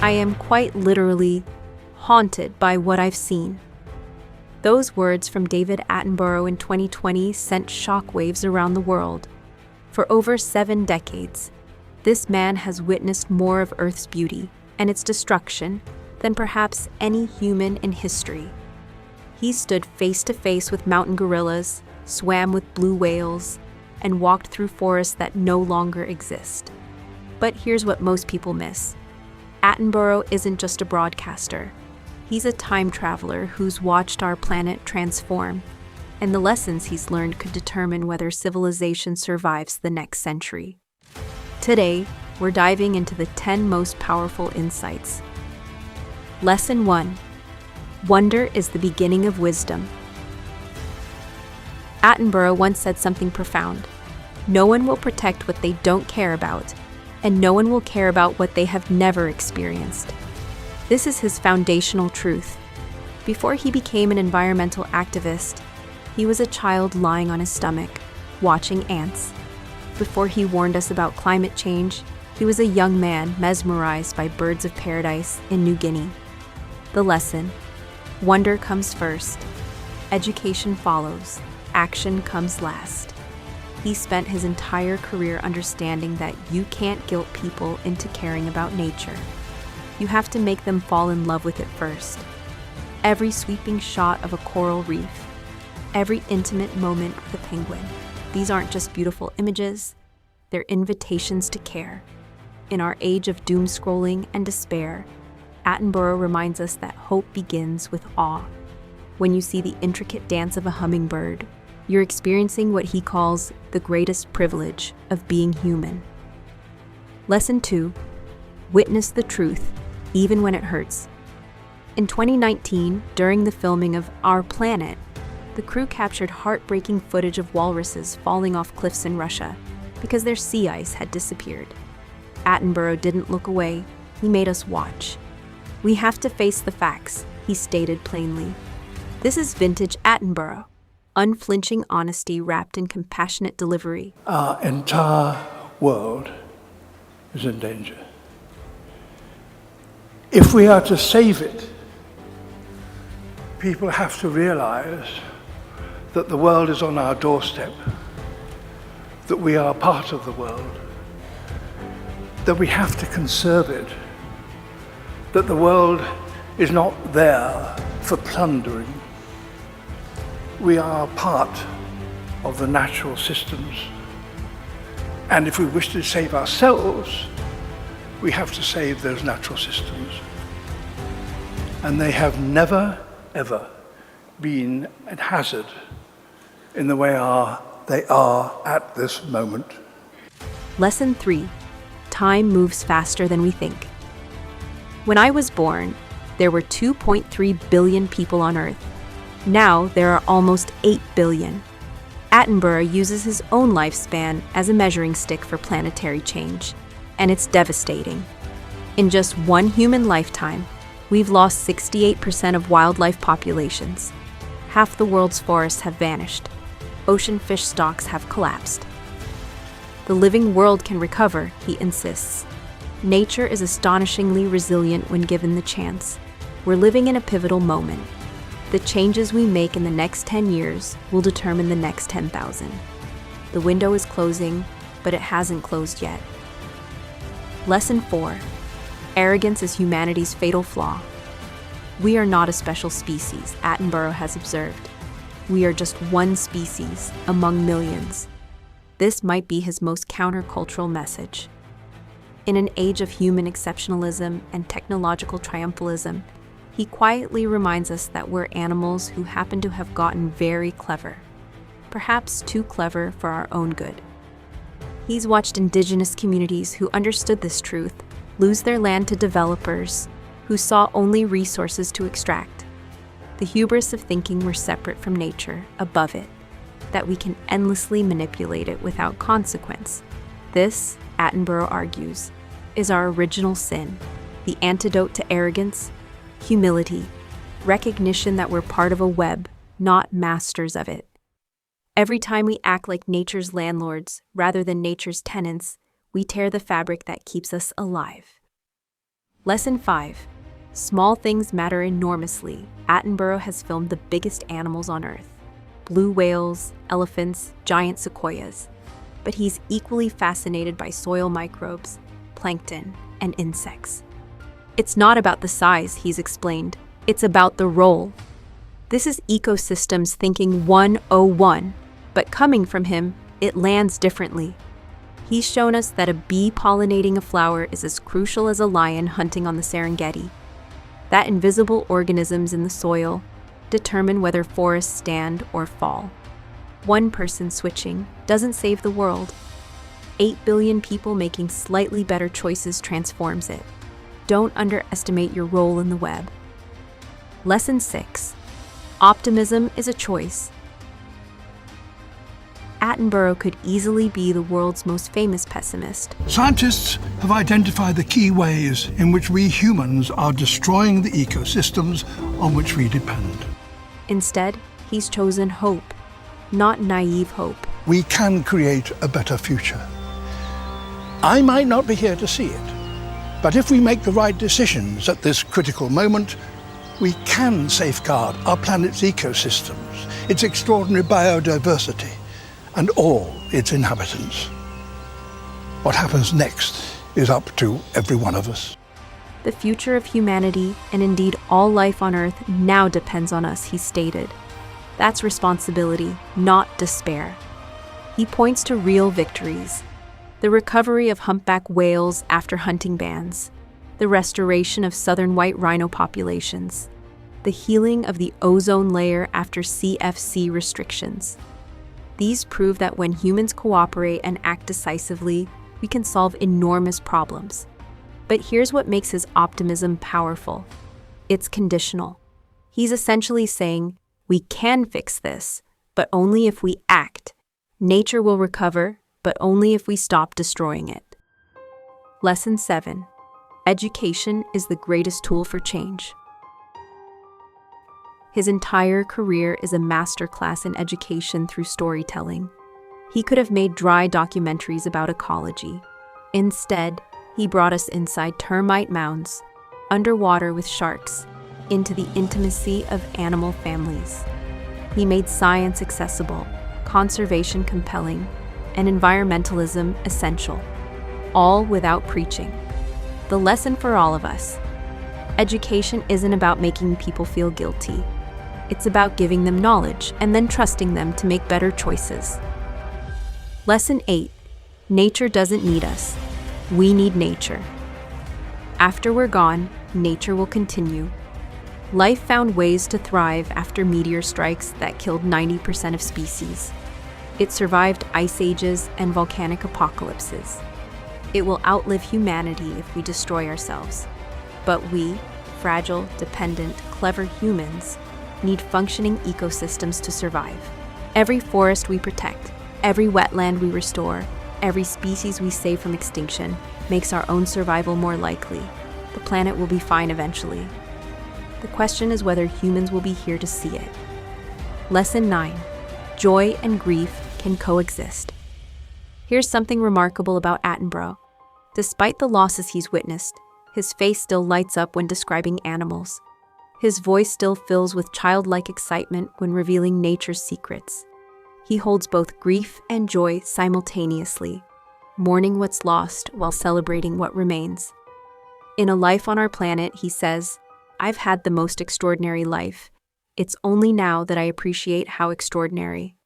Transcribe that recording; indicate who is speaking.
Speaker 1: I am quite literally haunted by what I've seen. Those words from David Attenborough in 2020 sent shockwaves around the world. For over 7 decades, this man has witnessed more of Earth's beauty and its destruction than perhaps any human in history. He stood face to face with mountain gorillas, swam with blue whales, and walked through forests that no longer exist. But here's what most people miss. Attenborough isn't just a broadcaster. He's a time traveler who's watched our planet transform, and the lessons he's learned could determine whether civilization survives the next century. Today, we're diving into the 10 most powerful insights. Lesson 1. Wonder is the beginning of wisdom. Attenborough once said something profound. No one will protect what they don't care about, and no one will care about what they have never experienced. This is his foundational truth. Before he became an environmental activist, he was a child lying on his stomach, watching ants. Before he warned us about climate change, he was a young man mesmerized by birds of paradise in New Guinea. The lesson: wonder comes first, education follows, action comes last. He spent his entire career understanding that you can't guilt people into caring about nature. You have to make them fall in love with it first. Every sweeping shot of a coral reef, every intimate moment with a penguin, these aren't just beautiful images, they're invitations to care. In our age of doom scrolling and despair, Attenborough reminds us that hope begins with awe. When you see the intricate dance of a hummingbird, you're experiencing what he calls the greatest privilege of being human. Lesson 2. Witness the truth, even when it hurts. In 2019, during the filming of Our Planet, the crew captured heartbreaking footage of walruses falling off cliffs in Russia because their sea ice had disappeared. Attenborough didn't look away, he made us watch. We have to face the facts, he stated plainly. This is vintage Attenborough, unflinching honesty wrapped in compassionate delivery.
Speaker 2: Our entire world is in danger. If we are to save it, people have to realize that the world is on our doorstep, that we are part of the world, that we have to conserve it, that the world is not there for plundering. We are part of the natural systems. And if we wish to save ourselves, we have to save those natural systems. And they have never, ever been at hazard in the way they are at this moment.
Speaker 1: Lesson 3. Time moves faster than we think. When I was born, there were 2.3 billion people on Earth. Now there are almost 8 billion. Attenborough uses his own lifespan as a measuring stick for planetary change, and it's devastating. In just one human lifetime, we've lost 68% of wildlife populations. Half the world's forests have vanished. Ocean fish stocks have collapsed. The living world can recover, he insists. Nature is astonishingly resilient when given the chance. We're living in a pivotal moment. The changes we make in the next 10 years will determine the next 10,000. The window is closing, but it hasn't closed yet. Lesson 4. Arrogance is humanity's fatal flaw. We are not a special species, Attenborough has observed. We are just one species among millions. This might be his most countercultural message. In an age of human exceptionalism and technological triumphalism, he quietly reminds us that we're animals who happen to have gotten very clever, perhaps too clever for our own good. He's watched indigenous communities who understood this truth lose their land to developers who saw only resources to extract. The hubris of thinking we're separate from nature, above it, that we can endlessly manipulate it without consequence. This, Attenborough argues, is our original sin, the antidote to arrogance, humility, recognition that we're part of a web, not masters of it. Every time we act like nature's landlords rather than nature's tenants, we tear the fabric that keeps us alive. Lesson 5. Small things matter enormously. Attenborough has filmed the biggest animals on Earth. Blue whales, elephants, giant sequoias. But he's equally fascinated by soil microbes, plankton, and insects. It's not about the size, he's explained. It's about the role. This is ecosystems thinking 101, but coming from him, it lands differently. He's shown us that a bee pollinating a flower is as crucial as a lion hunting on the Serengeti. That invisible organisms in the soil determine whether forests stand or fall. One person switching doesn't save the world. 8 billion people making slightly better choices transforms it. Don't underestimate your role in the web. Lesson 6. Optimism is a choice. Attenborough could easily be the world's most famous pessimist.
Speaker 2: Scientists have identified the key ways in which we humans are destroying the ecosystems on which we depend.
Speaker 1: Instead, he's chosen hope, not naive hope.
Speaker 2: We can create a better future. I might not be here to see it, but if we make the right decisions at this critical moment, we can safeguard our planet's ecosystems, its extraordinary biodiversity, and all its inhabitants. What happens next is up to every one of us.
Speaker 1: The future of humanity, and indeed all life on Earth, now depends on us, he stated. That's responsibility, not despair. He points to real victories. The recovery of humpback whales after hunting bans, the restoration of southern white rhino populations, the healing of the ozone layer after CFC restrictions. These prove that when humans cooperate and act decisively, we can solve enormous problems. But here's what makes his optimism powerful. It's conditional. He's essentially saying, we can fix this, but only if we act. Nature will recover, but only if we stop destroying it. Lesson 7. Education is the greatest tool for change. His entire career is a masterclass in education through storytelling. He could have made dry documentaries about ecology. Instead, he brought us inside termite mounds, underwater with sharks, into the intimacy of animal families. He made science accessible, conservation compelling, and environmentalism essential, all without preaching. The lesson for all of us: education isn't about making people feel guilty. It's about giving them knowledge and then trusting them to make better choices. Lesson 8. Nature doesn't need us. We need nature. After we're gone, nature will continue. Life found ways to thrive after meteor strikes that killed 90% of species. It survived ice ages and volcanic apocalypses. It will outlive humanity if we destroy ourselves. But we, fragile, dependent, clever humans, need functioning ecosystems to survive. Every forest we protect, every wetland we restore, every species we save from extinction makes our own survival more likely. The planet will be fine eventually. The question is whether humans will be here to see it. Lesson 9. Joy and grief can coexist. Here's something remarkable about Attenborough. Despite the losses he's witnessed, his face still lights up when describing animals. His voice still fills with childlike excitement when revealing nature's secrets. He holds both grief and joy simultaneously, mourning what's lost while celebrating what remains. In A Life on Our Planet, he says, "I've had the most extraordinary life. It's only now that I appreciate how extraordinary."